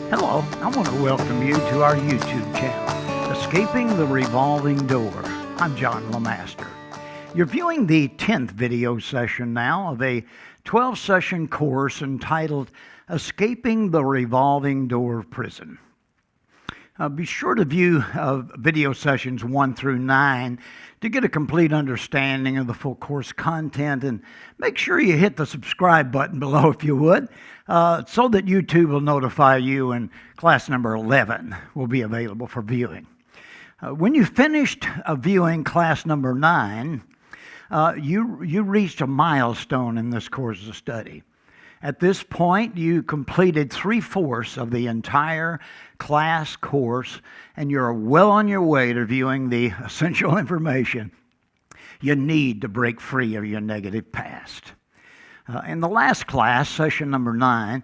Hello, I want to welcome you to our YouTube channel, Escaping the Revolving Door. I'm John LeMaster. You're viewing the 10th video session now of a 12-session course entitled Escaping the Revolving Door Prison. Be sure to view video sessions 1 through 9 to get a complete understanding of the full course content, and make sure you hit the subscribe button below if you would, so that YouTube will notify you when class number 11 will be available for viewing. When you finished viewing class number 9, you reached a milestone in this course of study. At this point, you completed 3/4 of the entire class course, and you're well on your way to viewing the essential information you need to break free of your negative past. In the last class, session number 9,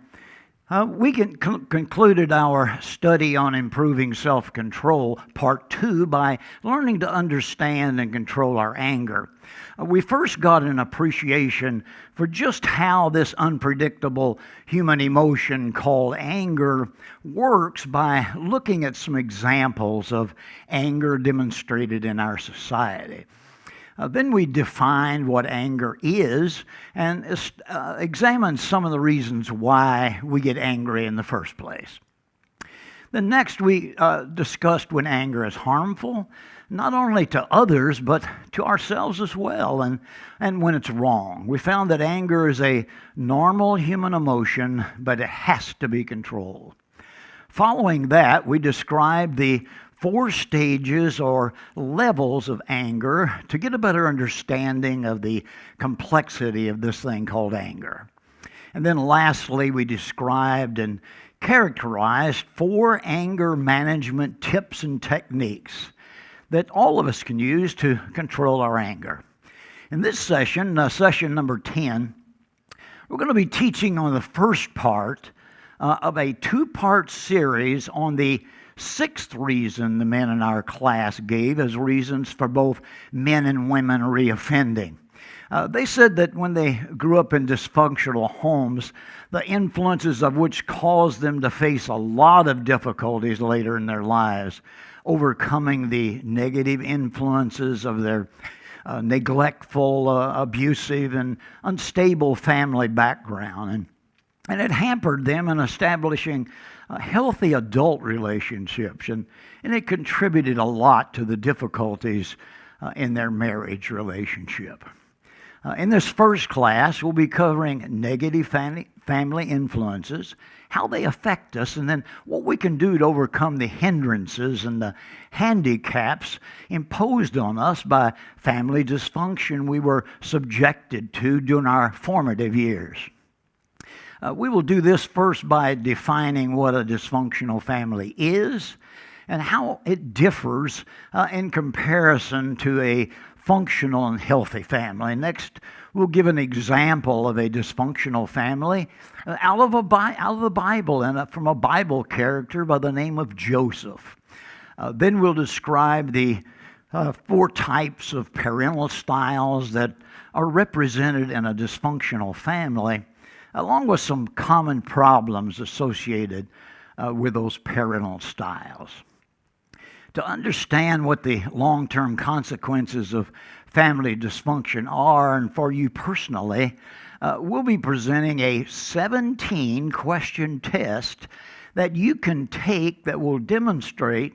we concluded our study on improving self-control, part 2, by learning to understand and control our anger. We first got an appreciation for just how this unpredictable human emotion called anger works by looking at some examples of anger demonstrated in our society. Then we defined what anger is and examined some of the reasons why we get angry in the first place. Then next we discussed when anger is harmful, not only to others, but to ourselves as well, and when it's wrong. We found that anger is a normal human emotion, but it has to be controlled. Following that, we described the 4 stages or levels of anger to get a better understanding of the complexity of this thing called anger. And then lastly, we described and characterized 4 anger management tips and techniques that all of us can use to control our anger. In this session, session number 10, we're going to be teaching on the first part of a 2-part series on the 6th reason the men in our class gave as reasons for both men and women reoffending. They said that when they grew up in dysfunctional homes, the influences of which caused them to face a lot of difficulties later in their lives, overcoming the negative influences of their neglectful, abusive, and unstable family background. And it hampered them in establishing healthy adult relationships, and it contributed a lot to the difficulties in their marriage relationship. In this first class, we'll be covering negative family influences, how they affect us, and then what we can do to overcome the hindrances and the handicaps imposed on us by family dysfunction we were subjected to during our formative years. We will do this first by defining what a dysfunctional family is and how it differs in comparison to a functional and healthy family. Next, we'll give an example of a dysfunctional family out of the Bible and from a Bible character by the name of Joseph. Then we'll describe the 4 types of parental styles that are represented in a dysfunctional family, along with some common problems associated with those parental styles. To understand what the long-term consequences of family dysfunction are, and for you personally, we'll be presenting a 17-question test that you can take that will demonstrate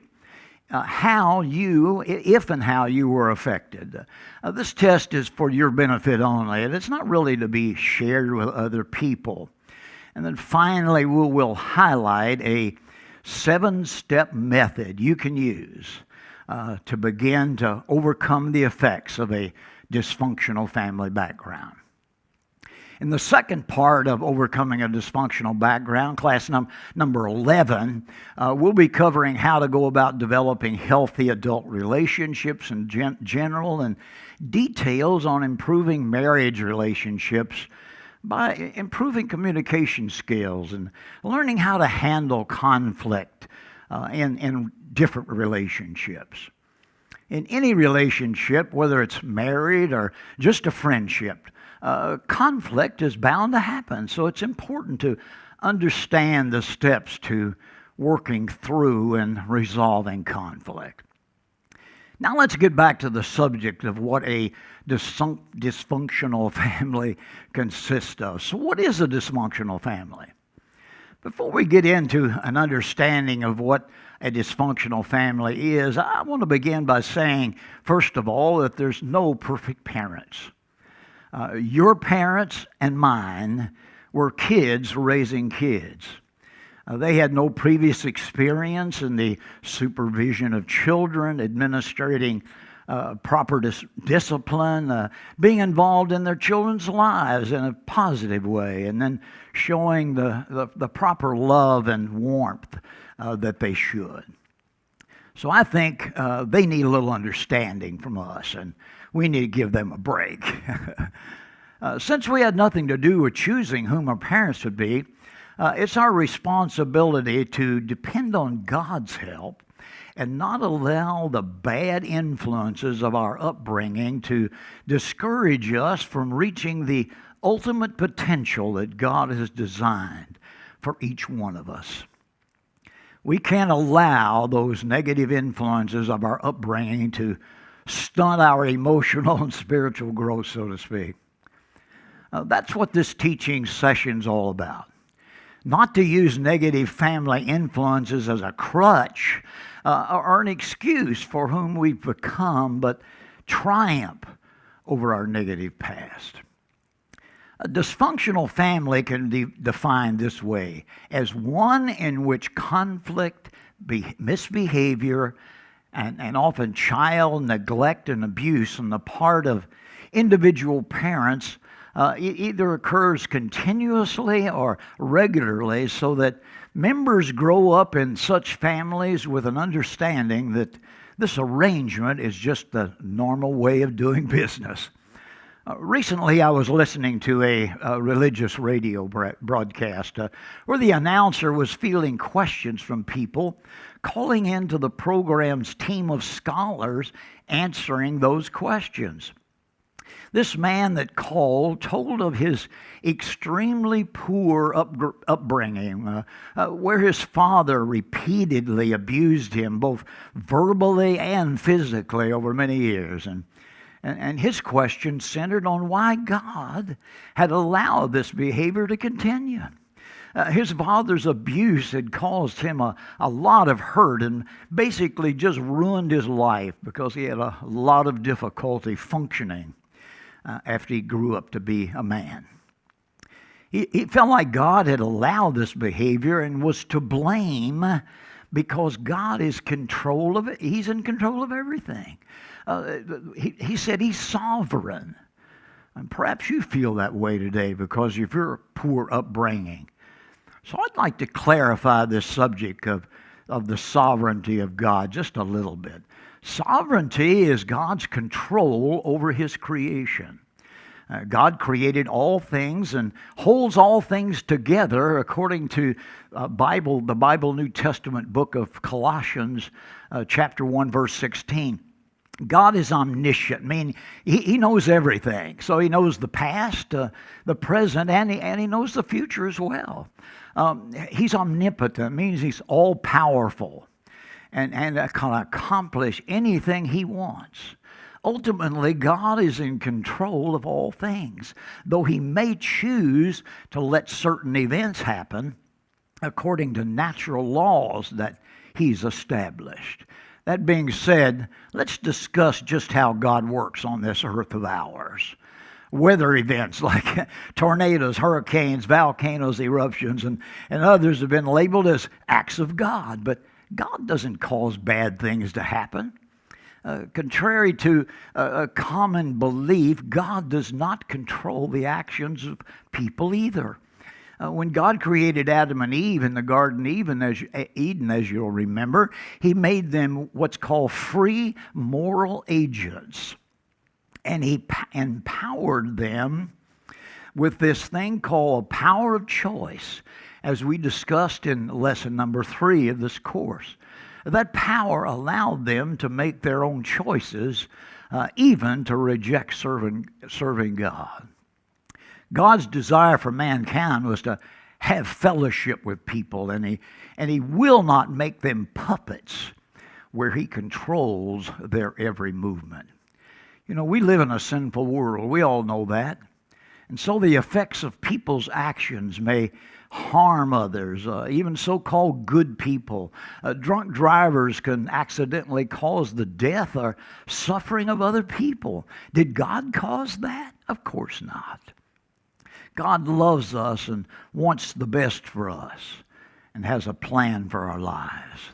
how you were affected. This test is for your benefit only, and it's not really to be shared with other people. And then finally, we'll highlight a 7-step method you can use to begin to overcome the effects of a dysfunctional family background. In the second part of Overcoming a Dysfunctional Background, class number 11, we'll be covering how to go about developing healthy adult relationships in general, and details on improving marriage relationships by improving communication skills and learning how to handle conflict in different relationships. In any relationship, whether it's married or just a friendship, conflict is bound to happen, so it's important to understand the steps to working through and resolving conflict. Now let's get back to the subject of what a dysfunctional family consists of. So what is a dysfunctional family? Before we get into an understanding of what a dysfunctional family is, I want to begin by saying, first of all, that there's no perfect parents. Your parents and mine were kids raising kids. They had no previous experience in the supervision of children, administrating proper discipline, being involved in their children's lives in a positive way, and then showing the proper love and warmth that they should. So I think they need a little understanding from us, and we need to give them a break. Since we had nothing to do with choosing whom our parents would be, it's our responsibility to depend on God's help and not allow the bad influences of our upbringing to discourage us from reaching the ultimate potential that God has designed for each one of us. We can't allow those negative influences of our upbringing to stunt our emotional and spiritual growth, so to speak. That's what this teaching session's all about. Not to use negative family influences as a crutch or an excuse for whom we've become, but triumph over our negative past. A dysfunctional family can be defined this way: as one in which conflict, misbehavior, and often child neglect and abuse on the part of individual parents either occurs continuously or regularly, so that members grow up in such families with an understanding that this arrangement is just the normal way of doing business. Recently, I was listening to a religious radio broadcast where the announcer was fielding questions from people, calling into the program's team of scholars answering those questions. This man that called told of his extremely poor upbringing, where his father repeatedly abused him, both verbally and physically, over many years. And his question centered on why God had allowed this behavior to continue. His father's abuse had caused him a lot of hurt and basically just ruined his life because he had a lot of difficulty functioning after he grew up to be a man. He felt like God had allowed this behavior and was to blame because God is control of it. He's in control of everything. He said he's sovereign. And perhaps you feel that way today because of your poor upbringing. So I'd like to clarify this subject of the sovereignty of God just a little bit. Sovereignty is God's control over His creation. God created all things and holds all things together according to the Bible New Testament book of Colossians, chapter 1, verse 16. God is omniscient, meaning He knows everything. So He knows the past, the present, and He knows the future as well. He's omnipotent, means He's all-powerful and can accomplish anything He wants. Ultimately, God is in control of all things, though He may choose to let certain events happen according to natural laws that He's established. That being said, let's discuss just how God works on this earth of ours. Weather events like tornadoes, hurricanes, volcanoes, eruptions, and others have been labeled as acts of God, but God doesn't cause bad things to happen. Contrary to a common belief, God does not control the actions of people either. When God created Adam and Eve in the Garden Eden, as you'll remember, He made them what's called free moral agents. And He empowered them with this thing called a power of choice, as we discussed in lesson number 3 of this course. That power allowed them to make their own choices, even to reject serving God. God's desire for mankind was to have fellowship with people, and he will not make them puppets where he controls their every movement. You know, we live in a sinful world. We all know that. And so the effects of people's actions may harm others, even so-called good people. Drunk drivers can accidentally cause the death or suffering of other people. Did God cause that? Of course not. God loves us and wants the best for us and has a plan for our lives.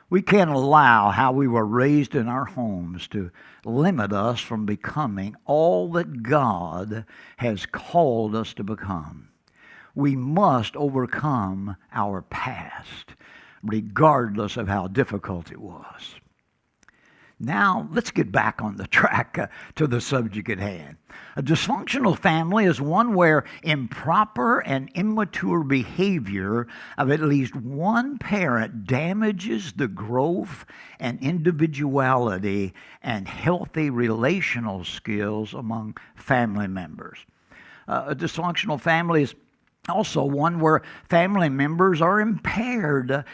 We can't allow how we were raised in our homes to limit us from becoming all that God has called us to become. We must overcome our past, regardless of how difficult it was. Now, let's get back on the track to the subject at hand. A dysfunctional family is one where improper and immature behavior of at least one parent damages the growth and individuality and healthy relational skills among family members. A dysfunctional family is also one where family members are impaired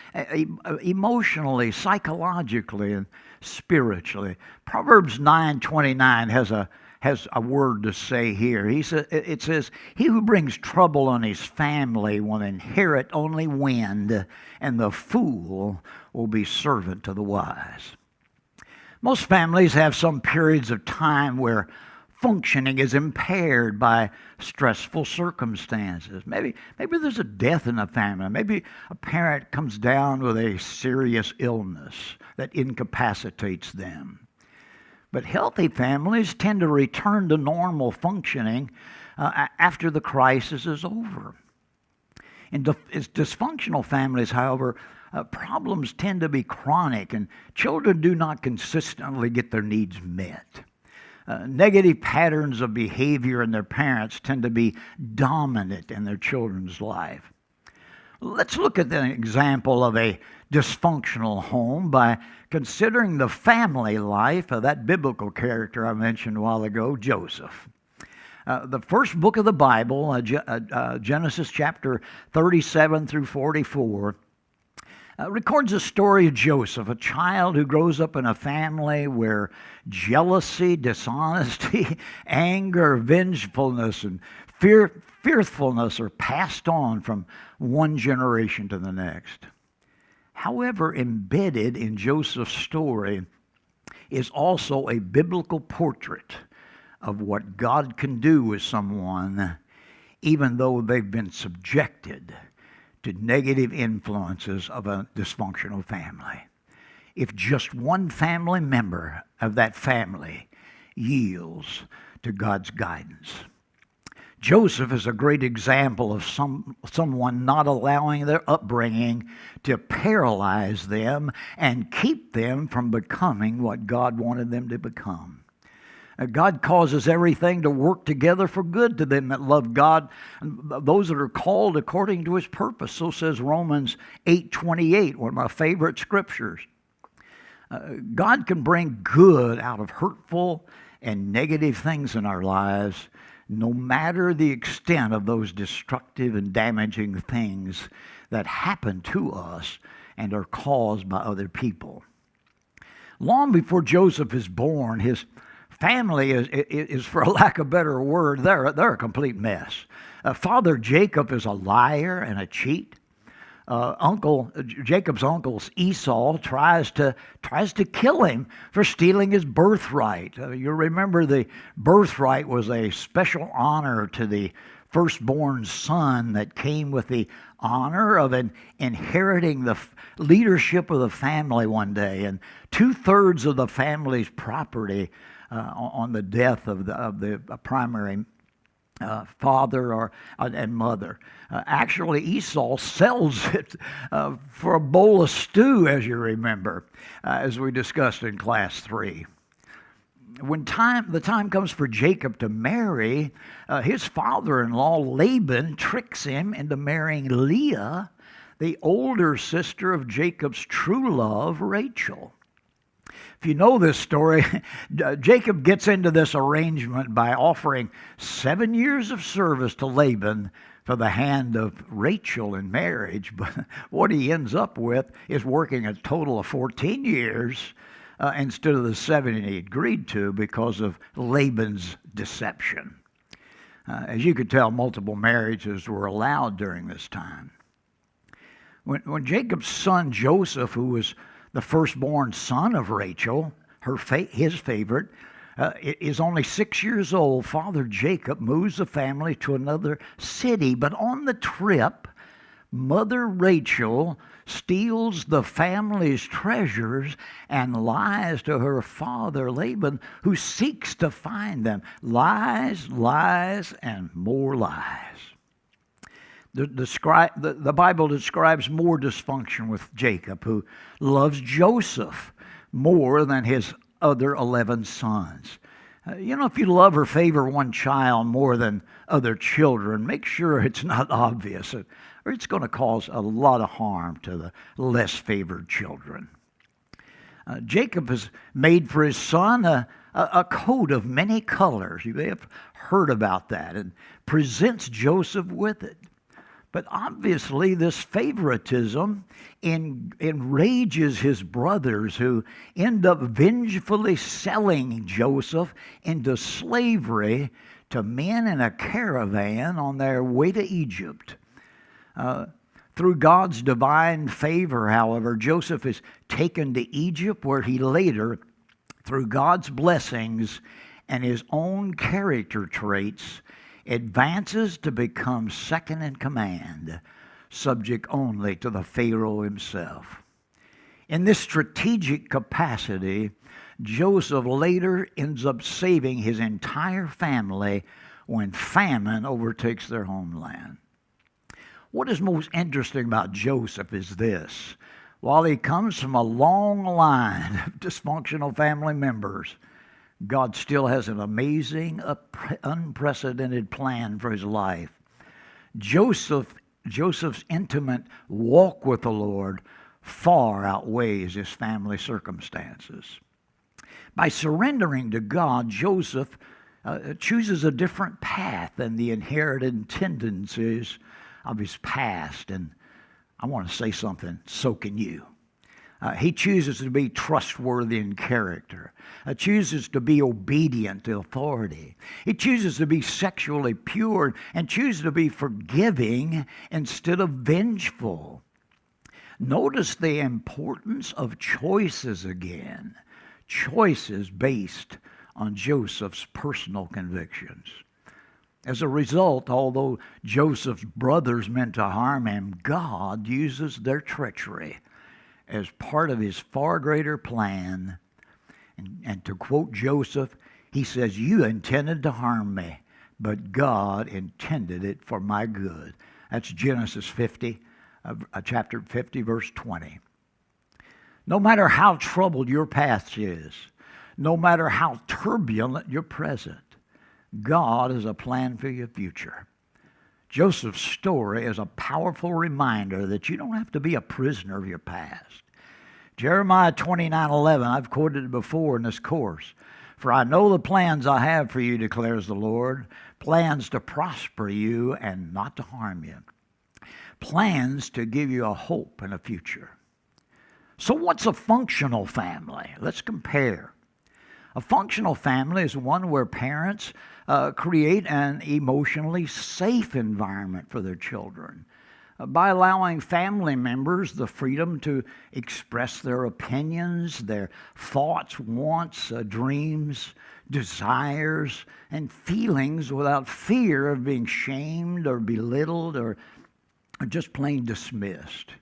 emotionally, psychologically, and spiritually. Proverbs 9:29 has a word to say here. It says, "He who brings trouble on his family will inherit only wind, and the fool will be servant to the wise." Most families have some periods of time where functioning is impaired by stressful circumstances. Maybe there's a death in the family. Maybe a parent comes down with a serious illness that incapacitates them. But healthy families tend to return to normal functioning after the crisis is over. In dysfunctional families, however, problems tend to be chronic, and children do not consistently get their needs met. Negative patterns of behavior in their parents tend to be dominant in their children's life. Let's look at the example of a dysfunctional home by considering the family life of that biblical character I mentioned a while ago, Joseph. The first book of the Bible, Genesis chapter 37 through 44, records the story of Joseph, a child who grows up in a family where jealousy, dishonesty, anger, vengefulness, and fearfulness are passed on from one generation to the next. However, embedded in Joseph's story is also a biblical portrait of what God can do with someone even though they've been subjected to negative influences of a dysfunctional family. If just one family member of that family yields to God's guidance. Joseph is a great example of someone not allowing their upbringing to paralyze them and keep them from becoming what God wanted them to become. God causes everything to work together for good to them that love God, those that are called according to His purpose. So says Romans 8:28, one of my favorite scriptures. God can bring good out of hurtful and negative things in our lives, no matter the extent of those destructive and damaging things that happen to us and are caused by other people. Long before Joseph is born, his family is, for a lack of a better word, they're a complete mess. Father Jacob is a liar and a cheat. Jacob's uncle Esau tries to kill him for stealing his birthright. You remember the birthright was a special honor to the firstborn son that came with the honor of inheriting the leadership of the family one day, and 2/3 of the family's property on the death of the primary father and mother. Actually, Esau sells it for a bowl of stew, as you remember, as we discussed in class 3. When the time comes for Jacob to marry, his father-in-law Laban tricks him into marrying Leah, the older sister of Jacob's true love, Rachel. If you know this story, Jacob gets into this arrangement by offering 7 years of service to Laban for the hand of Rachel in marriage, but what he ends up with is working a total of 14 years instead of the 7 he agreed to because of Laban's deception. As you could tell, multiple marriages were allowed during this time. When Jacob's son Joseph, who was the firstborn son of Rachel, his favorite, is only 6 years old, Father Jacob moves the family to another city. But on the trip, Mother Rachel steals the family's treasures and lies to her father Laban, who seeks to find them. Lies, lies, and more lies. The Bible describes more dysfunction with Jacob, who loves Joseph more than his other 11 sons. If you love or favor one child more than other children, make sure it's not obvious, or it's going to cause a lot of harm to the less favored children. Jacob has made for his son a coat of many colors. You may have heard about that, and presents Joseph with it. But obviously, this favoritism enrages his brothers, who end up vengefully selling Joseph into slavery to men in a caravan on their way to Egypt. Through God's divine favor, however, Joseph is taken to Egypt, where he later, through God's blessings and his own character traits, advances to become second in command, subject only to the Pharaoh himself. In this strategic capacity, Joseph later ends up saving his entire family when famine overtakes their homeland. What is most interesting about Joseph is this. While he comes from a long line of dysfunctional family members, God still has an amazing, unprecedented plan for his life. Joseph's intimate walk with the Lord far outweighs his family circumstances. By surrendering to God, Joseph chooses a different path than the inherited tendencies of his past. And I want to say something, so can you. He chooses to be trustworthy in character. Chooses to be obedient to authority. He chooses to be sexually pure and chooses to be forgiving instead of vengeful. Notice the importance of choices again. Choices based on Joseph's personal convictions. As a result, although Joseph's brothers meant to harm him, God uses their treachery as part of his far greater plan. And to quote Joseph, he says, "You intended to harm me, but God intended it for my good." That's Genesis 50, chapter 50, verse 20. No matter how troubled your past is, no matter how turbulent your present, God has a plan for your future. Joseph's story is a powerful reminder that you don't have to be a prisoner of your past. Jeremiah 29:11, I've quoted it before in this course. "For I know the plans I have for you, declares the Lord, plans to prosper you and not to harm you, plans to give you a hope and a future." So what's a functional family? Let's compare. A functional family is one where parents create an emotionally safe environment for their children by allowing family members the freedom to express their opinions, their thoughts, wants, dreams, desires, and feelings without fear of being shamed or belittled or just plain dismissed.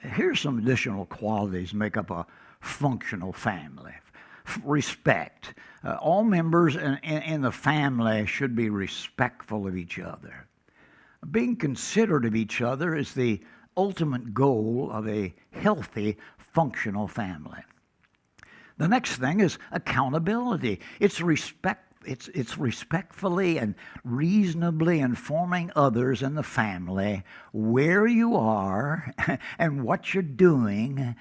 Here's some additional qualities that make up a functional family. Respect. All members in the family should be respectful of each other. Being considerate of each other is the ultimate goal of a healthy, functional family. The next thing is accountability. It's respectfully and reasonably informing others in the family where you are and what you're doing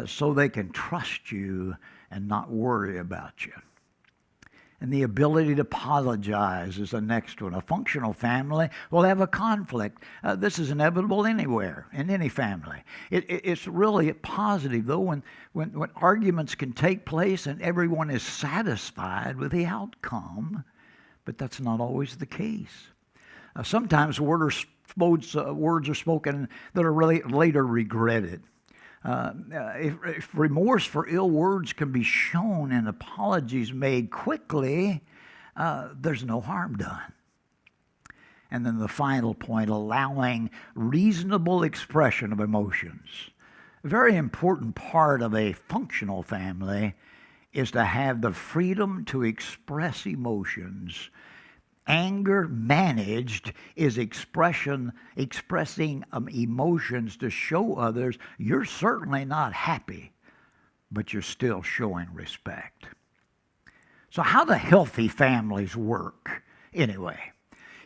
so they can trust you and not worry about you. And the ability to apologize is the next one. A functional family will have a conflict. This is inevitable anywhere, in any family. It's really positive, though, when arguments can take place and everyone is satisfied with the outcome, but that's not always the case. Sometimes words are spoken that are really later regretted. If remorse for ill words can be shown and apologies made quickly, there's no harm done. And then the final point, allowing reasonable expression of emotions. A very important part of a functional family is to have the freedom to express emotions. Anger managed is expressing emotions to show others you're certainly not happy, but you're still showing respect. So how do healthy families work anyway?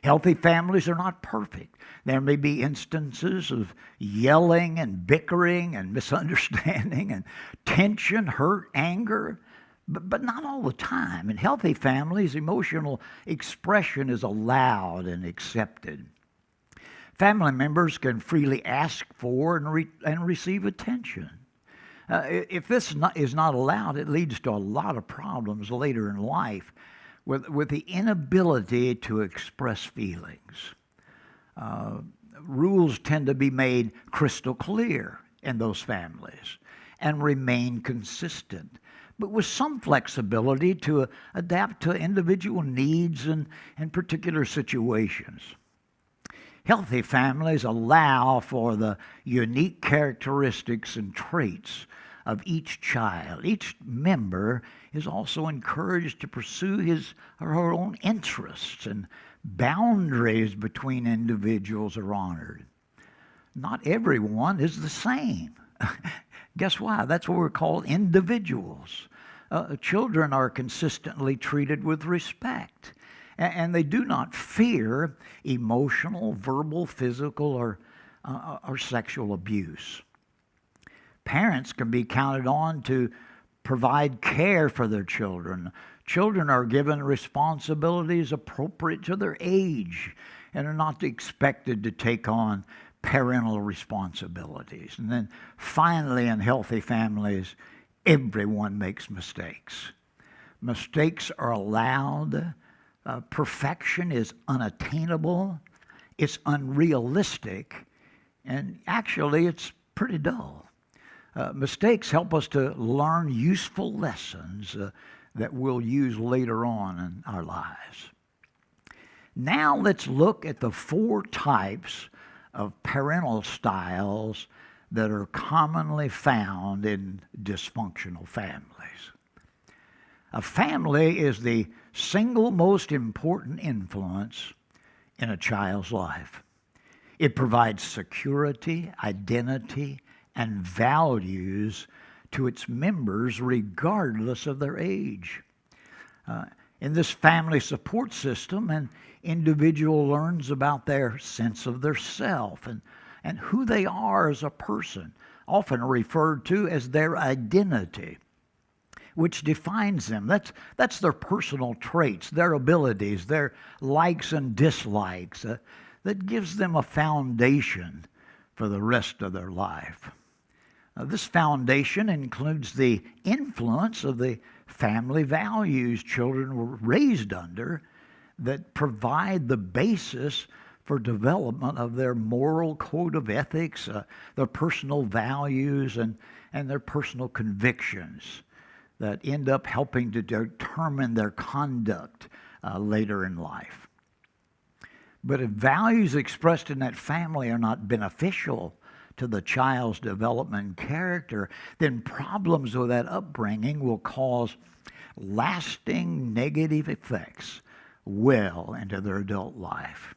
Healthy families are not perfect. There may be instances of yelling and bickering and misunderstanding and tension, hurt, anger, but not all the time. In healthy families, emotional expression is allowed and accepted. Family members can freely ask for and receive attention. If this is not allowed, it leads to a lot of problems later in life with the inability to express feelings. Rules tend to be made crystal clear in those families and remain consistent, but with some flexibility to adapt to individual needs and particular situations. Healthy families allow for the unique characteristics and traits of each child. Each member is also encouraged to pursue his or her own interests, and boundaries between individuals are honored. Not everyone is the same. Guess why? That's what we're called individuals. Children are consistently treated with respect, and they do not fear emotional, verbal, physical, or sexual abuse. Parents can be counted on to provide care for their children. Children are given responsibilities appropriate to their age and are not expected to take on parental responsibilities. And then finally, in healthy families, everyone makes mistakes. Mistakes are allowed. Perfection is unattainable. It's unrealistic. And actually, it's pretty dull. Mistakes help us to learn useful lessons that we'll use later on in our lives. Now let's look at the 4 types of parental styles that are commonly found in dysfunctional families. A family is the single most important influence in a child's life. It provides security, identity, and values to its members regardless of their age. In this family support system, an individual learns about their sense of their self and who they are as a person, often referred to as their identity, which defines them. That's their personal traits, their abilities, their likes and dislikes, that gives them a foundation for the rest of their life. This foundation includes the influence of the family values children were raised under that provide the basis for development of their moral code of ethics, their personal values, and their personal convictions that end up helping to determine their conduct later in life. But if values expressed in that family are not beneficial to the child's development and character, then problems with that upbringing will cause lasting negative effects well into their adult life.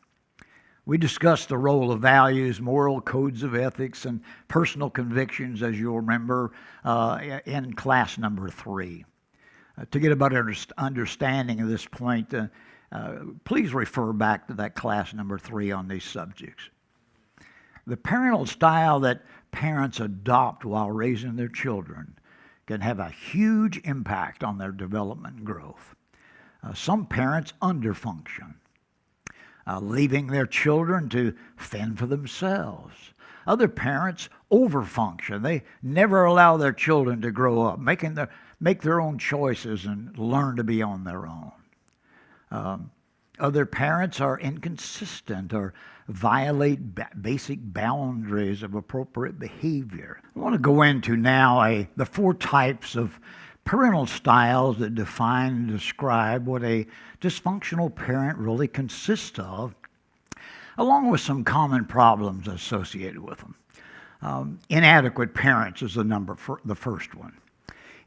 We discussed the role of values, moral codes of ethics, and personal convictions, as you'll remember, in class number 3. To get a better understanding of this point, please refer back to that class number 3 on these subjects. The parental style that parents adopt while raising their children can have a huge impact on their development and growth. Some parents underfunction, leaving their children to fend for themselves. Other parents overfunction. They never allow their children to grow up, make their own choices and learn to be on their own. Other parents are inconsistent or violate basic boundaries of appropriate behavior. I want to go into now the 4 types of parental styles that define and describe what a dysfunctional parent really consists of, along with some common problems associated with them. Inadequate parents is the first one.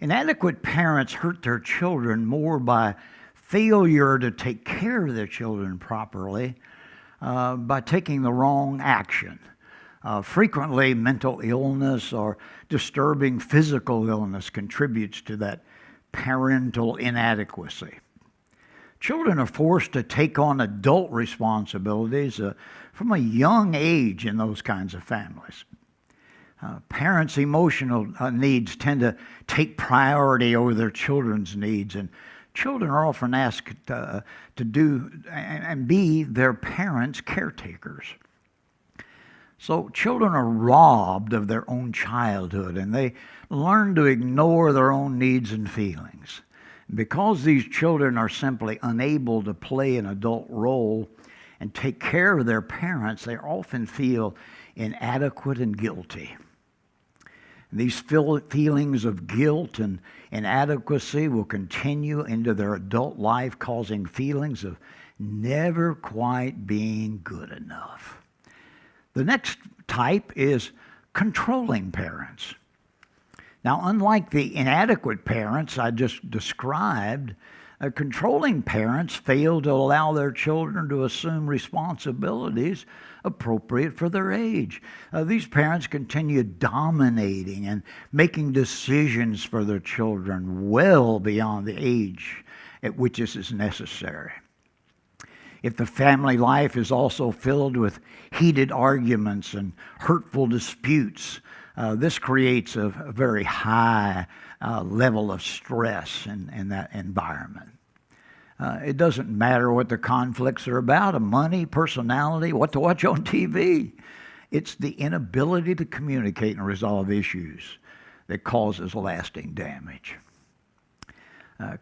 Inadequate parents hurt their children more by failure to take care of their children properly, by taking the wrong action. Frequently, mental illness or disturbing physical illness contributes to that parental inadequacy. Children are forced to take on adult responsibilities from a young age in those kinds of families. Parents' emotional needs tend to take priority over their children's needs, and children are often asked to do and be their parents' caretakers. So children are robbed of their own childhood, and they learn to ignore their own needs and feelings. Because these children are simply unable to play an adult role and take care of their parents, they often feel inadequate and guilty. And these feelings of guilt and inadequacy will continue into their adult life, causing feelings of never quite being good enough. The next type is controlling parents. Now, unlike the inadequate parents I just described, controlling parents fail to allow their children to assume responsibilities appropriate for their age. These parents continue dominating and making decisions for their children well beyond the age at which this is necessary. If the family life is also filled with heated arguments and hurtful disputes, this creates a very high level of stress in that environment. It doesn't matter what the conflicts are about, money, personality, what to watch on TV. It's the inability to communicate and resolve issues that causes lasting damage.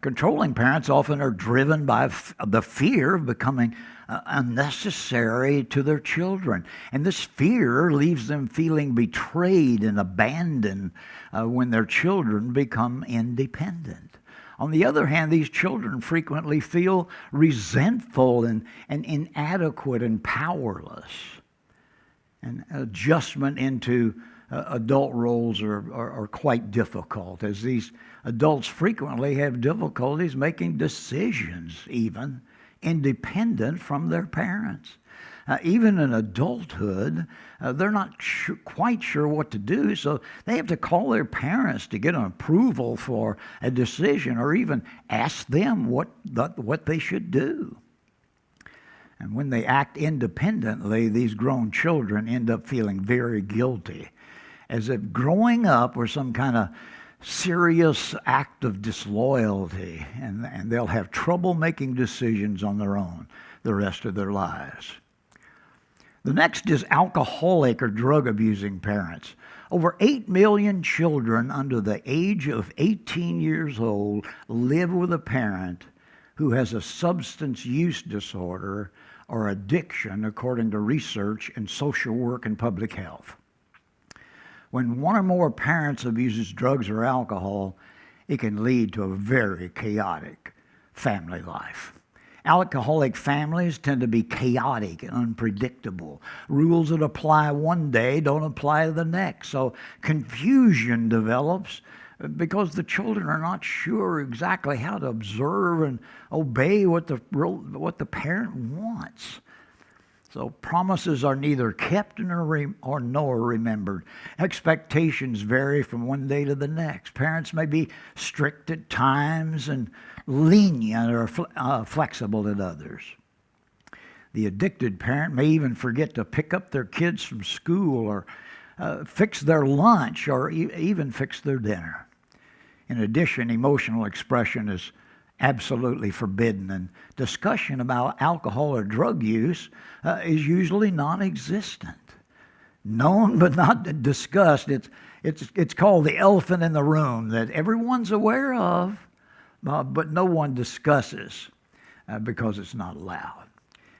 Controlling parents often are driven by the fear of becoming unnecessary to their children. And this fear leaves them feeling betrayed and abandoned when their children become independent. On the other hand, these children frequently feel resentful and inadequate and powerless. And adjustment into adult roles are quite difficult, as these adults frequently have difficulties making decisions, even independent from their parents. Even in adulthood, they're not quite sure what to do, so they have to call their parents to get an approval for a decision, or even ask them what they should do. And when they act independently, these grown children end up feeling very guilty, as if growing up were some kind of serious act of disloyalty, and they'll have trouble making decisions on their own the rest of their lives. The next is alcoholic or drug-abusing parents. Over 8 million children under the age of 18 years old live with a parent who has a substance use disorder or addiction, according to research in social work and public health. When one or more parents abuses drugs or alcohol, it can lead to a very chaotic family life. Alcoholic families tend to be chaotic and unpredictable. Rules that apply one day don't apply the next. So confusion develops because the children are not sure exactly how to observe and obey what the parent wants. So promises are neither kept nor remembered. Expectations vary from one day to the next. Parents may be strict at times and lenient or flexible at others. The addicted parent may even forget to pick up their kids from school, or fix their lunch, or even fix their dinner. In addition, emotional expression is absolutely forbidden, and discussion about alcohol or drug use is usually non-existent. Known but not discussed. It's called the elephant in the room that everyone's aware of, but no one discusses because it's not allowed.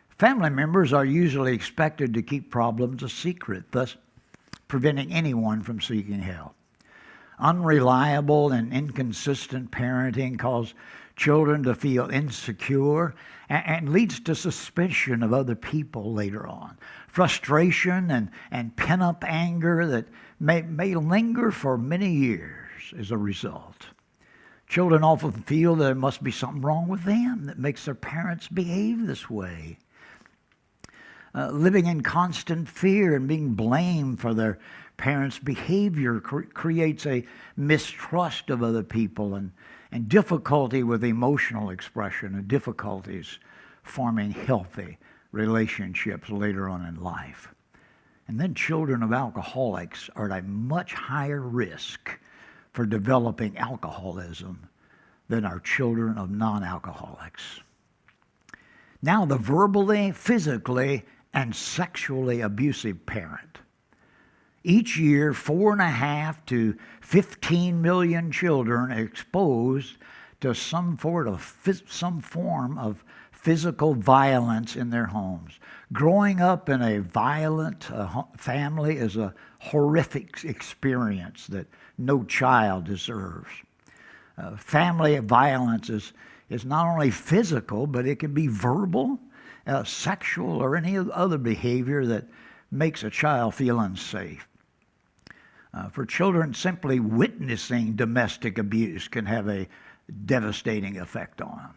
Family members are usually expected to keep problems a secret, thus preventing anyone from seeking help. Unreliable and inconsistent parenting causes children to feel insecure and leads to suspicion of other people later on. Frustration and pent-up anger that may linger for many years as a result. Children often feel there must be something wrong with them that makes their parents behave this way. Living in constant fear and being blamed for their parents' behavior creates a mistrust of other people and difficulty with emotional expression and difficulties forming healthy relationships later on in life. And then children of alcoholics are at a much higher risk for developing alcoholism than our children of non-alcoholics. Now, the verbally, physically, and sexually abusive parent. Each year, 4.5 to 15 million children are exposed to some form of physical violence in their homes. Growing up in a violent family is a horrific experience that no child deserves. Family violence is not only physical, but it can be verbal, sexual, or any other behavior that makes a child feel unsafe. For children, simply witnessing domestic abuse can have a devastating effect on them.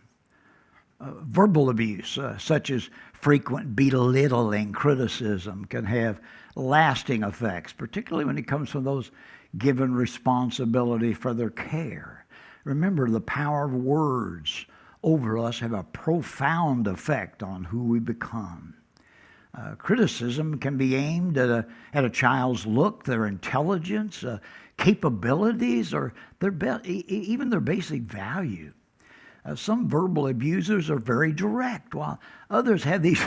Verbal abuse, such as frequent belittling, criticism, can have lasting effects, particularly when it comes from those given responsibility for their care. Remember, the power of words over us have a profound effect on who we become. Criticism can be aimed at a child's look, their intelligence, capabilities, or even their basic value. Some verbal abusers are very direct, while others have these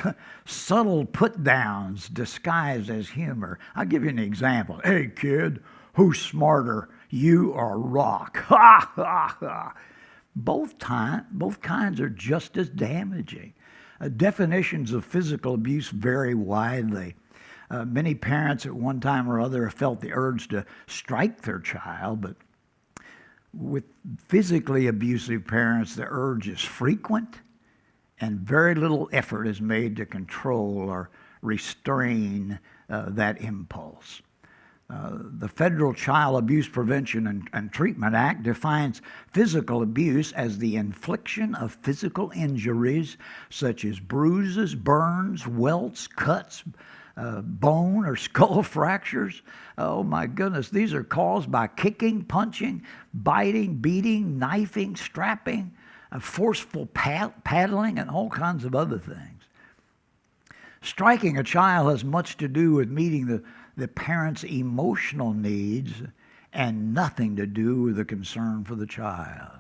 subtle put-downs disguised as humor. I'll give you an example. Hey, kid, who's smarter, you or rock? Ha, ha, ha. Both kinds are just as damaging. Definitions of physical abuse vary widely. Many parents at one time or other have felt the urge to strike their child, but with physically abusive parents, the urge is frequent and very little effort is made to control or restrain that impulse. The Federal Child Abuse Prevention and Treatment Act defines physical abuse as the infliction of physical injuries such as bruises, burns, welts, cuts, bone or skull fractures. Oh my goodness, these are caused by kicking, punching, biting, beating, knifing, strapping, forceful paddling, and all kinds of other things. Striking a child has much to do with meeting the parent's emotional needs and nothing to do with the concern for the child.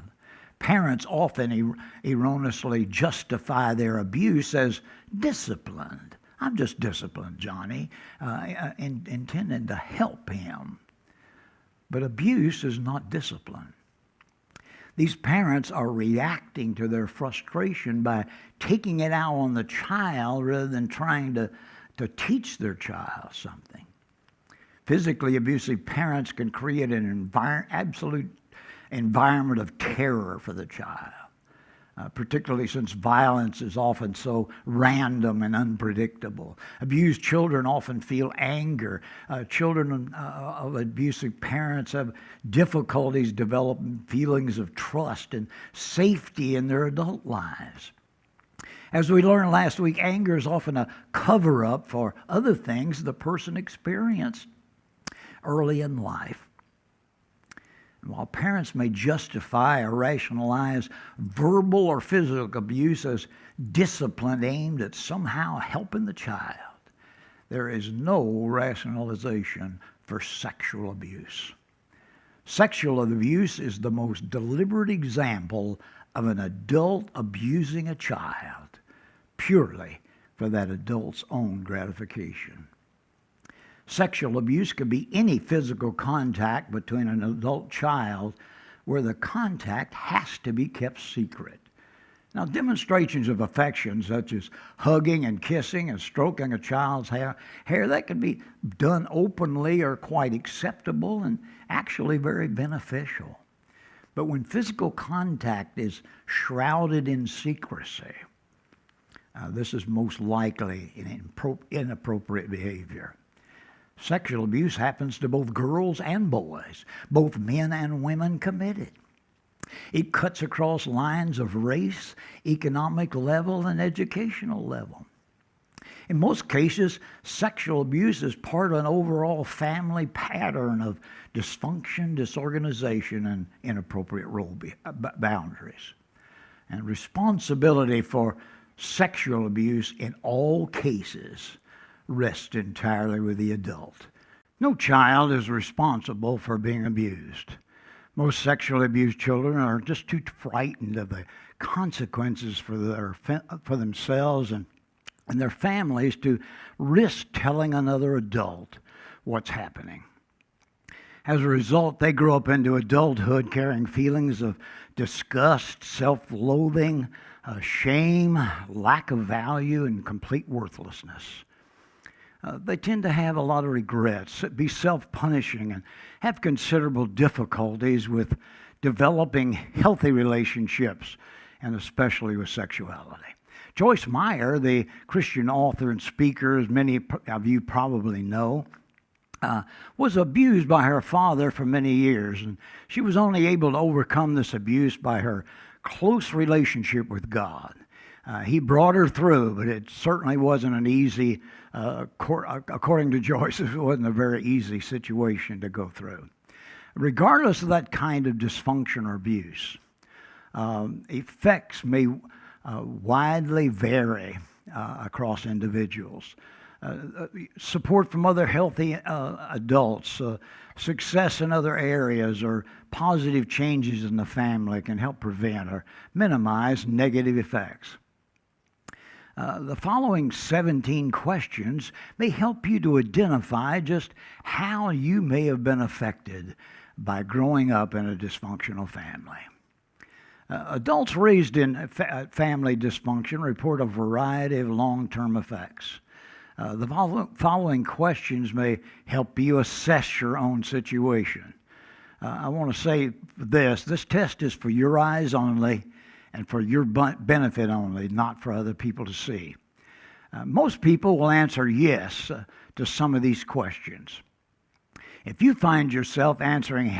Parents often erroneously justify their abuse as disciplined. I'm just disciplined, Johnny, intending to help him. But abuse is not discipline. These parents are reacting to their frustration by taking it out on the child rather than trying to teach their child something. Physically abusive parents can create an absolute environment of terror for the child, particularly since violence is often so random and unpredictable. Abused children often feel anger. Children of abusive parents have difficulties developing feelings of trust and safety in their adult lives. As we learned last week, anger is often a cover-up for other things the person experienced early in life. And while parents may justify or rationalize verbal or physical abuse as discipline aimed at somehow helping the child, there is no rationalization for sexual abuse. Sexual abuse is the most deliberate example of an adult abusing a child purely for that adult's own gratification. Sexual abuse can be any physical contact between an adult child where the contact has to be kept secret. Now, demonstrations of affection such as hugging and kissing and stroking a child's hair, that can be done openly or quite acceptable and actually very beneficial. But when physical contact is shrouded in secrecy, this is most likely inappropriate behavior. Sexual abuse happens to both girls and boys, both men and women commit it. It cuts across lines of race, economic level, and educational level. In most cases, sexual abuse is part of an overall family pattern of dysfunction, disorganization, and inappropriate role boundaries. And responsibility for sexual abuse in all cases rests entirely with the adult. No child is responsible for being abused. Most sexually abused children are just too frightened of the consequences for themselves and their families to risk telling another adult what's happening. As a result, they grow up into adulthood carrying feelings of disgust, self-loathing, shame, lack of value, and complete worthlessness. They tend to have a lot of regrets, be self-punishing, and have considerable difficulties with developing healthy relationships, and especially with sexuality. Joyce Meyer, the Christian author and speaker, as many of you probably know, was abused by her father for many years, and she was only able to overcome this abuse by her close relationship with God. He brought her through, but it certainly wasn't an easy, according to Joyce, it wasn't a very easy situation to go through. Regardless of that kind of dysfunction or abuse, effects may widely vary across individuals. Support from other healthy adults, success in other areas, or positive changes in the family can help prevent or minimize negative effects. The following 17 questions may help you to identify just how you may have been affected by growing up in a dysfunctional family. Adults raised in family dysfunction report a variety of long-term effects. The following questions may help you assess your own situation. I want to say this test is for your eyes only and for your benefit only, not for other people to see. Most people will answer yes to some of these questions. If you find yourself answering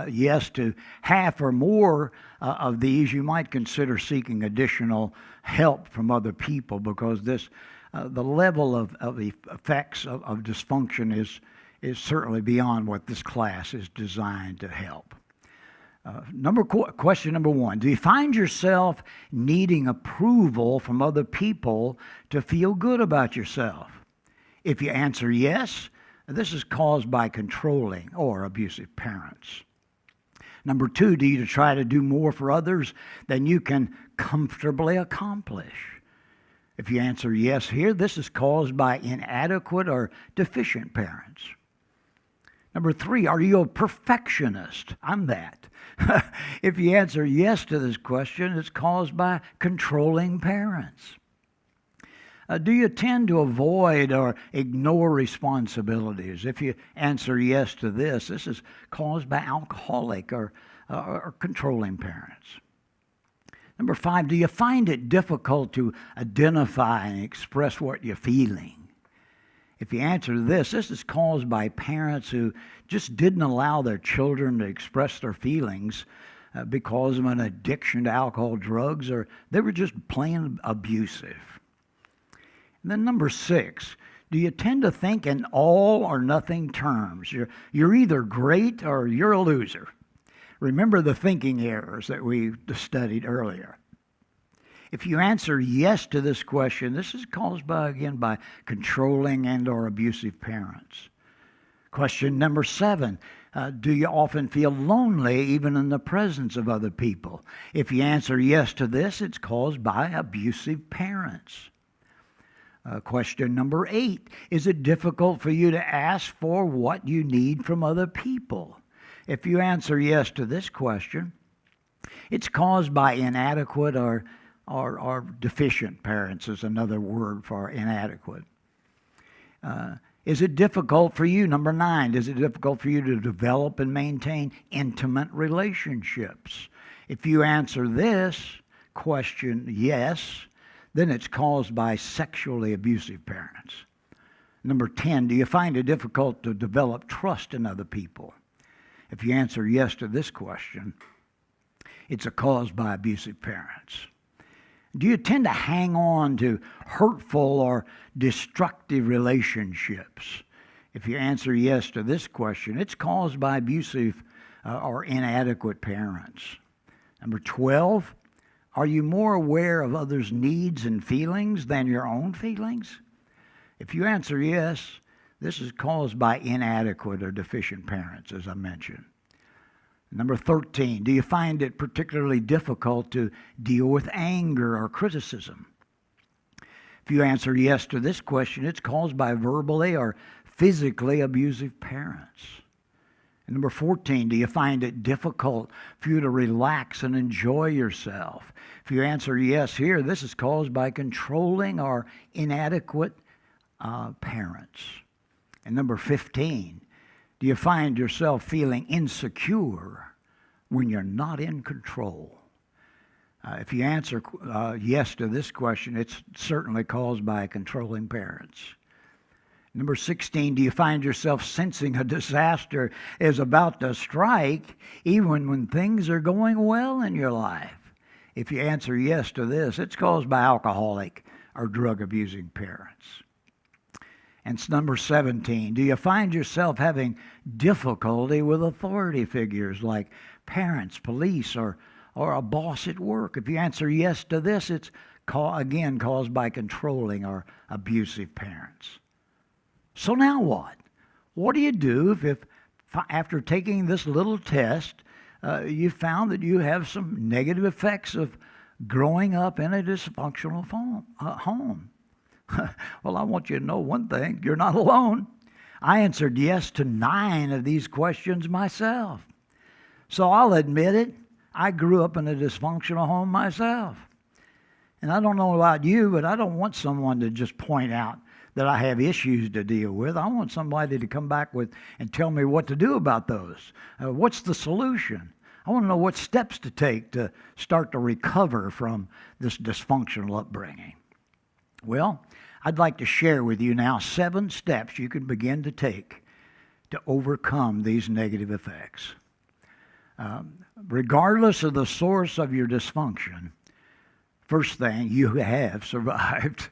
yes to half or more of these, you might consider seeking additional help from other people, because the level of the effects of dysfunction is certainly beyond what this class is designed to help. Question number 1, do you find yourself needing approval from other people to feel good about yourself? If you answer yes, this is caused by controlling or abusive parents. Number 2, do you try to do more for others than you can comfortably accomplish? If you answer yes here, this is caused by inadequate or deficient parents. Number 3, are you a perfectionist? I'm that. If you answer yes to this question, it's caused by controlling parents. Do you tend to avoid or ignore responsibilities? If you answer yes to this is caused by alcoholic or controlling parents. Number 5, do you find it difficult to identify and express what you're feeling? If you answer this is caused by parents who just didn't allow their children to express their feelings because of an addiction to alcohol, drugs, or they were just plain abusive. And then number 6, do you tend to think in all or nothing terms? You're either great or you're a loser. Remember the thinking errors that we studied earlier. If you answer yes to this question, this is caused by controlling and or abusive parents. Question number 7, Do you often feel lonely even in the presence of other people? If you answer yes to this, it's caused by abusive parents. Question number 8, is it difficult for you to ask for what you need from other people? If you answer yes to this question, it's caused by inadequate or deficient parents is another word for inadequate. Is it difficult for you, number 9, is it difficult for you to develop and maintain intimate relationships? If you answer this question yes, then it's caused by sexually abusive parents. Number 10, do you find it difficult to develop trust in other people? If you answer yes to this question, it's a cause by abusive parents. Do you tend to hang on to hurtful or destructive relationships? If you answer yes to this question, it's caused by abusive or inadequate parents. Number 12, are you more aware of others' needs and feelings than your own feelings? If you answer yes, this is caused by inadequate or deficient parents, as I mentioned. Number 13, do you find it particularly difficult to deal with anger or criticism? If you answer yes to this question, it's caused by verbally or physically abusive parents. And number 14, do you find it difficult for you to relax and enjoy yourself? If you answer yes here, this is caused by controlling or inadequate parents. And number 15, do you find yourself feeling insecure when you're not in control? If you answer yes to this question, it's certainly caused by controlling parents. Number 16, do you find yourself sensing a disaster is about to strike even when things are going well in your life? If you answer yes to this, it's caused by alcoholic or drug abusing parents. And number 17, do you find yourself having difficulty with authority figures like parents, police, or a boss at work? If you answer yes to this, it's again caused by controlling or abusive parents. So now what? What do you do if after taking this little test, you found that you have some negative effects of growing up in a dysfunctional home? Well, I want you to know one thing. You're not alone. I answered yes to 9 of these questions myself. So I'll admit it. I grew up in a dysfunctional home myself. And I don't know about you, but I don't want someone to just point out that I have issues to deal with. I want somebody to come back with and tell me what to do about those. What's the solution? I want to know what steps to take to start to recover from this dysfunctional upbringing. Well, I'd like to share with you now 7 steps you can begin to take to overcome these negative effects. Regardless of the source of your dysfunction, first thing, you have survived.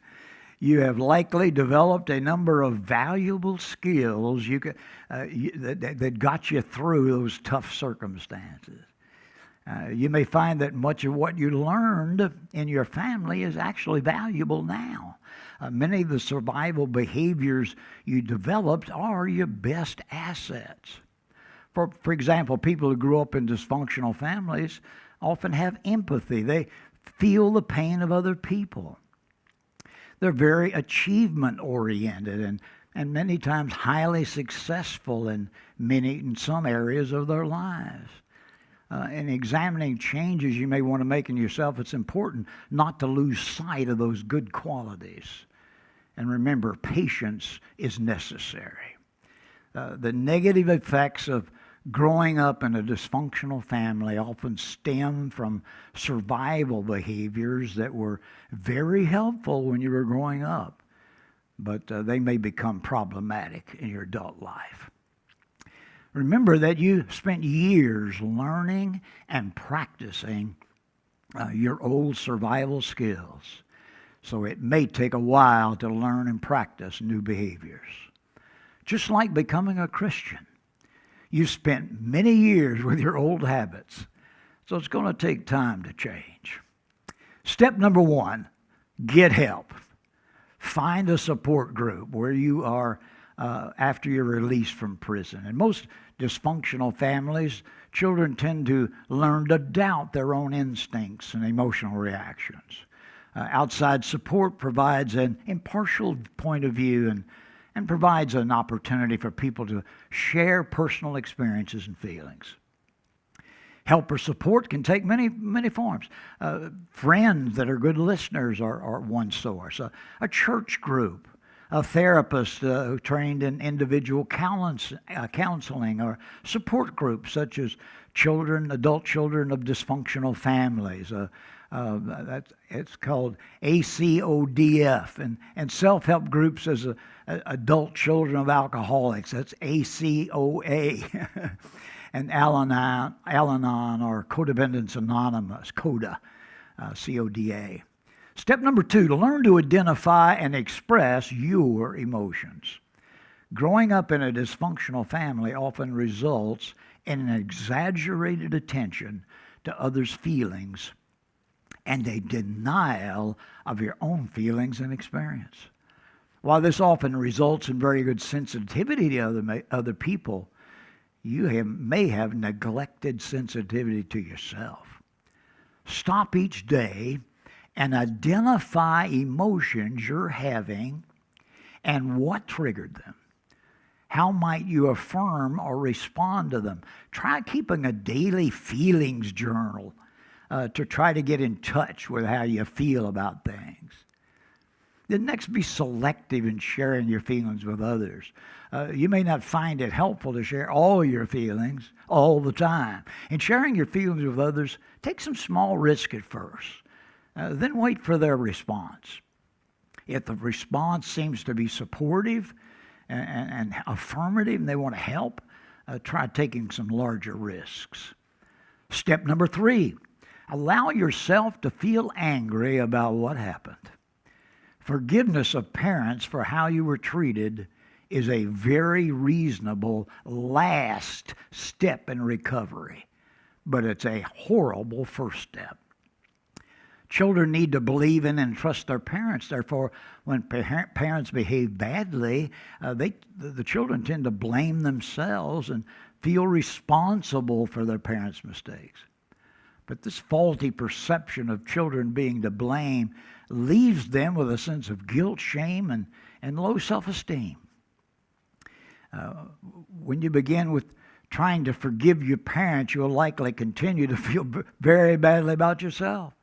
You have likely developed a number of valuable skills that got you through those tough circumstances. You may find that much of what you learned in your family is actually valuable now. Many of the survival behaviors you developed are your best assets. For example, people who grew up in dysfunctional families often have empathy. They feel the pain of other people. They're very achievement-oriented and many times highly successful in some areas of their lives. In examining changes you may want to make in yourself, it's important not to lose sight of those good qualities. And remember, patience is necessary. The negative effects of growing up in a dysfunctional family often stem from survival behaviors that were very helpful when you were growing up, but they may become problematic in your adult life. Remember that you spent years learning and practicing your old survival skills, so it may take a while to learn and practice new behaviors. Just like becoming a Christian. You spent many years with your old habits, so it's going to take time to change. Step number 1, get help. Find a support group where you are after you're released from prison. In most dysfunctional families, children tend to learn to doubt their own instincts and emotional reactions. Outside support provides an impartial point of view and provides an opportunity for people to share personal experiences and feelings. Help or support can take many forms. Friends that are good listeners are one source. A church group, a therapist who trained in individual counseling, or support groups such as adult children of dysfunctional families. It's called ACODF, and self-help groups as adult children of alcoholics. That's ACOA. And Al-Anon or Codependence Anonymous, CODA, CODA. Step number 2, to learn to identify and express your emotions. Growing up in a dysfunctional family often results in an exaggerated attention to others' feelings and a denial of your own feelings and experience. While this often results in very good sensitivity to other people, you may have neglected sensitivity to yourself. Stop each day and identify emotions you're having and what triggered them. How might you affirm or respond to them? Try keeping a daily feelings journal to try to get in touch with how you feel about things. Then next, be selective in sharing your feelings with others. You may not find it helpful to share all your feelings all the time. In sharing your feelings with others, take some small risk at first. Then wait for their response. If the response seems to be supportive and affirmative and they want to help, try taking some larger risks. Step number 3, allow yourself to feel angry about what happened. Forgiveness of parents for how you were treated is a very reasonable last step in recovery, but it's a horrible first step. Children need to believe in and trust their parents. Therefore, when parents behave badly, the children tend to blame themselves and feel responsible for their parents' mistakes. But this faulty perception of children being to blame leaves them with a sense of guilt, shame, and low self-esteem. When you begin with trying to forgive your parents, you'll likely continue to feel very badly about yourself.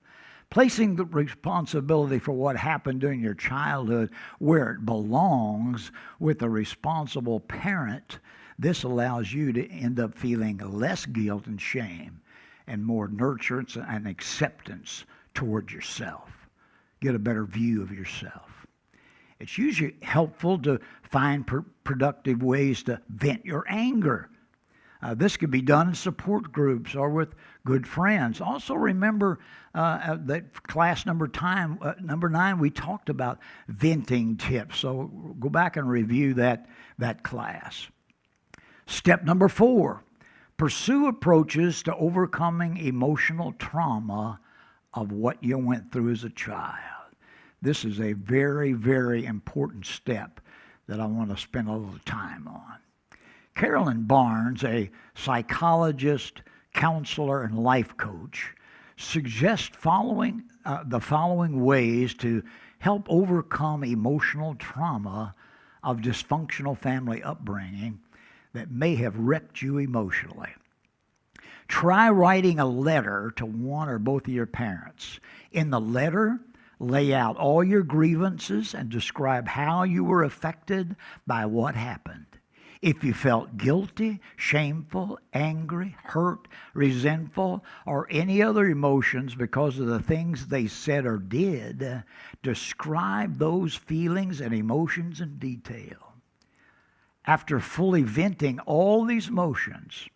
Placing the responsibility for what happened during your childhood where it belongs with a responsible parent, this allows you to end up feeling less guilt and shame and more nurturance and acceptance toward yourself. Get a better view of yourself. It's usually helpful to find productive ways to vent your anger. This could be done in support groups or with good friends. Also remember that class number 9, we talked about venting tips. So go back and review that class. Step number 4, pursue approaches to overcoming emotional trauma of what you went through as a child. This is a very, very important step that I want to spend a little time on. Carolyn Barnes, a psychologist, counselor, and life coach, suggests the following ways to help overcome emotional trauma of dysfunctional family upbringing that may have wrecked you emotionally. Try writing a letter to one or both of your parents. In the letter, lay out all your grievances and describe how you were affected by what happened. If you felt guilty, shameful, angry, hurt, resentful, or any other emotions because of the things they said or did, describe those feelings and emotions in detail. After fully venting all these emotions,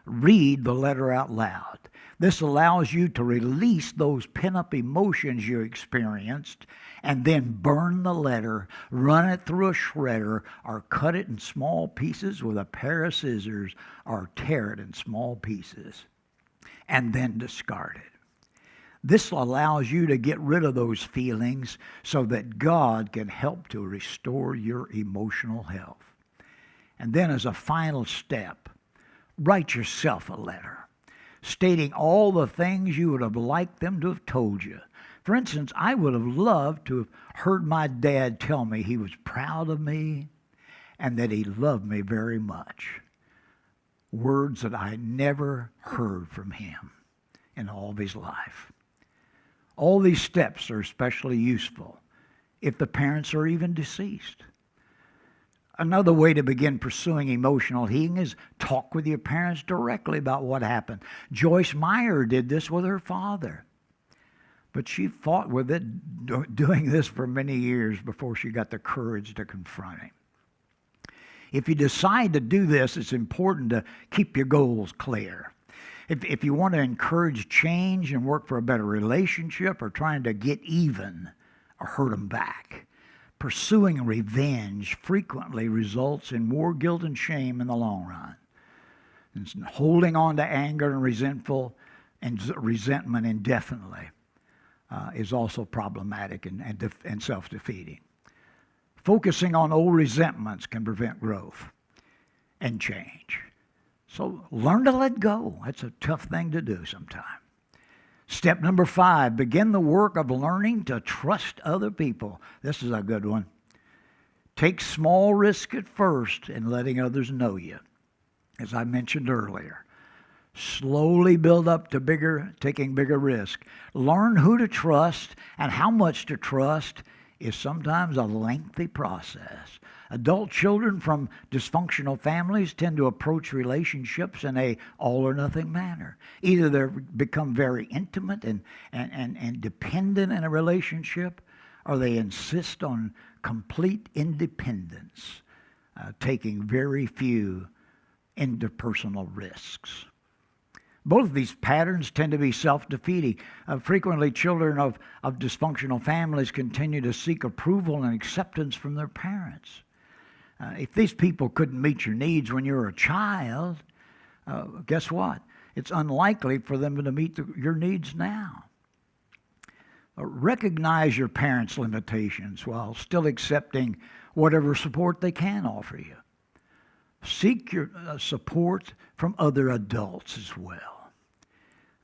read the letter out loud. This allows you to release those pent-up emotions you experienced and then burn the letter, run it through a shredder, or cut it in small pieces with a pair of scissors, or tear it in small pieces, and then discard it. This allows you to get rid of those feelings so that God can help to restore your emotional health. And then as a final step, write yourself a letter stating all the things you would have liked them to have told you. For instance, I would have loved to have heard my dad tell me he was proud of me and that he loved me very much. Words that I never heard from him in all of his life. All these steps are especially useful if the parents are even deceased. Another way to begin pursuing emotional healing is talk with your parents directly about what happened. Joyce Meyer did this with her father, but she fought with it, doing this for many years before she got the courage to confront him. If you decide to do this, it's important to keep your goals clear. If you want to encourage change and work for a better relationship or trying to get even or hurt them back, pursuing revenge frequently results in more guilt and shame in the long run. And holding on to anger and resentment indefinitely is also problematic and self-defeating. Focusing on old resentments can prevent growth and change. So learn to let go. That's a tough thing to do sometimes. Step number 5, begin the work of learning to trust other people. This is a good one. Take small risk at first in letting others know you. As I mentioned earlier, slowly build up to taking bigger risk. Learn who to trust and how much to trust is sometimes a lengthy process. Adult children from dysfunctional families tend to approach relationships in a all-or-nothing manner. Either they become very intimate and dependent in a relationship, or they insist on complete independence, taking very few interpersonal risks. Both of these patterns tend to be self-defeating. Frequently, children of dysfunctional families continue to seek approval and acceptance from their parents. If these people couldn't meet your needs when you were a child, guess what? It's unlikely for them to meet your needs now. Recognize your parents' limitations while still accepting whatever support they can offer you. Seek your support from other adults as well.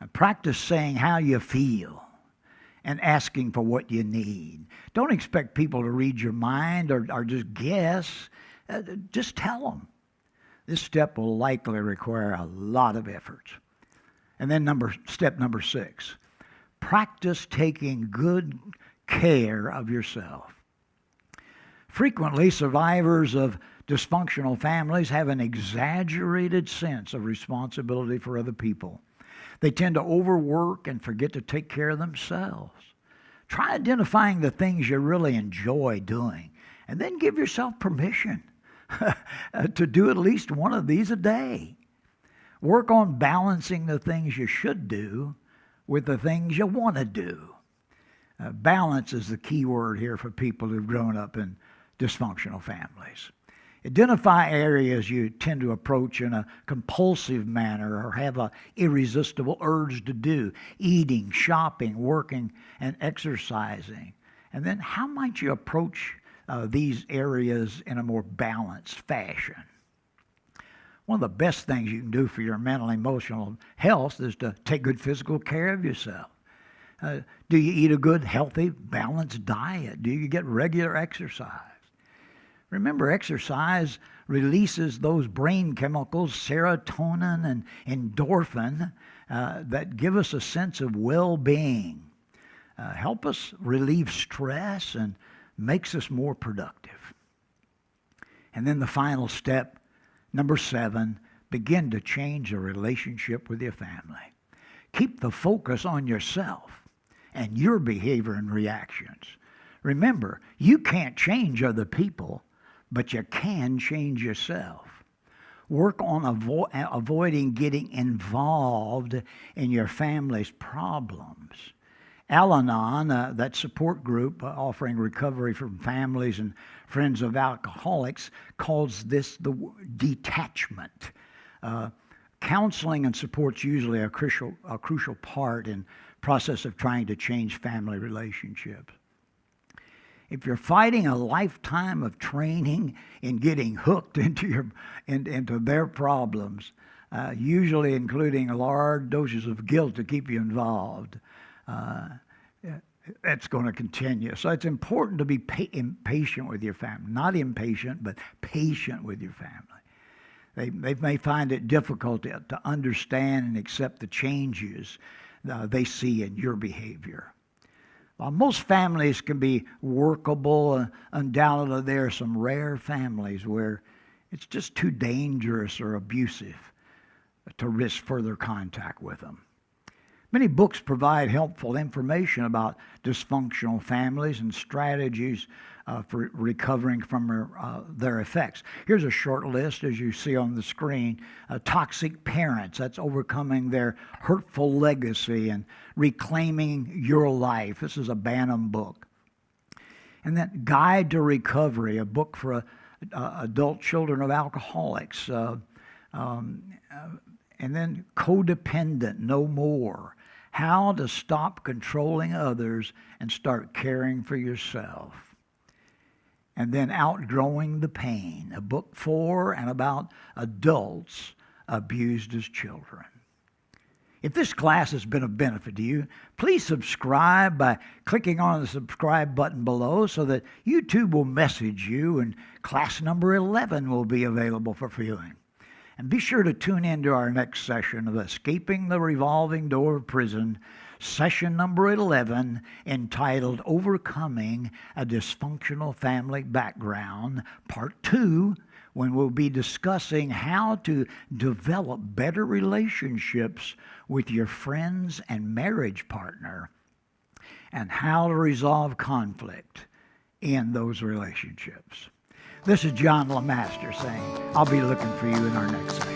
And practice saying how you feel and asking for what you need. Don't expect people to read your mind or just guess. Just tell them. This step will likely require a lot of effort. And then step number 6, practice taking good care of yourself. Frequently, survivors of dysfunctional families have an exaggerated sense of responsibility for other people. They tend to overwork and forget to take care of themselves. Try identifying the things you really enjoy doing, and then give yourself permission to do at least one of these a day. Work on balancing the things you should do with the things you want to do. Balance is the key word here for people who've grown up in dysfunctional families. Identify areas you tend to approach in a compulsive manner or have an irresistible urge to do: eating, shopping, working, and exercising. And then how might you approach these areas in a more balanced fashion? One of the best things you can do for your mental and emotional health is to take good physical care of yourself. Do you eat a good, healthy, balanced diet? Do you get regular exercise? Remember, exercise releases those brain chemicals, serotonin and endorphin, that give us a sense of well-being, help us relieve stress, and makes us more productive. And then the final step, number 7, begin to change your relationship with your family. Keep the focus on yourself and your behavior and reactions. Remember, you can't change other people, but you can change yourself. Work on avoiding getting involved in your family's problems. Al-Anon, that support group offering recovery from families and friends of alcoholics, calls this the detachment. Counseling and support's usually a crucial part in process of trying to change family relationships. If you're fighting a lifetime of training in getting hooked into their problems, usually including large doses of guilt to keep you involved, that's going to continue. So it's important to be patient with your family. Not impatient, but patient with your family. They may find it difficult to understand and accept the changes they see in your behavior. While most families can be workable, undoubtedly there are some rare families where it's just too dangerous or abusive to risk further contact with them. Many books provide helpful information about dysfunctional families and strategies for recovering from their effects. Here's a short list, as you see on the screen. Toxic Parents, that's overcoming their hurtful legacy and reclaiming your life. This is a Bantam book. And then Guide to Recovery, a book for adult children of alcoholics. And then Codependent, No More. How to Stop Controlling Others and Start Caring for Yourself. And then Outgrowing the Pain, a book for and about adults abused as children. If this class has been of benefit to you, please subscribe by clicking on the subscribe button below so that YouTube will message you and class number 11 will be available for viewing. And be sure to tune in to our next session of Escaping the Revolving Door of Prison, session number 11, entitled Overcoming a Dysfunctional Family Background, Part 2, when we'll be discussing how to develop better relationships with your friends and marriage partner and how to resolve conflict in those relationships. This is John LeMaster saying, I'll be looking for you in our next session.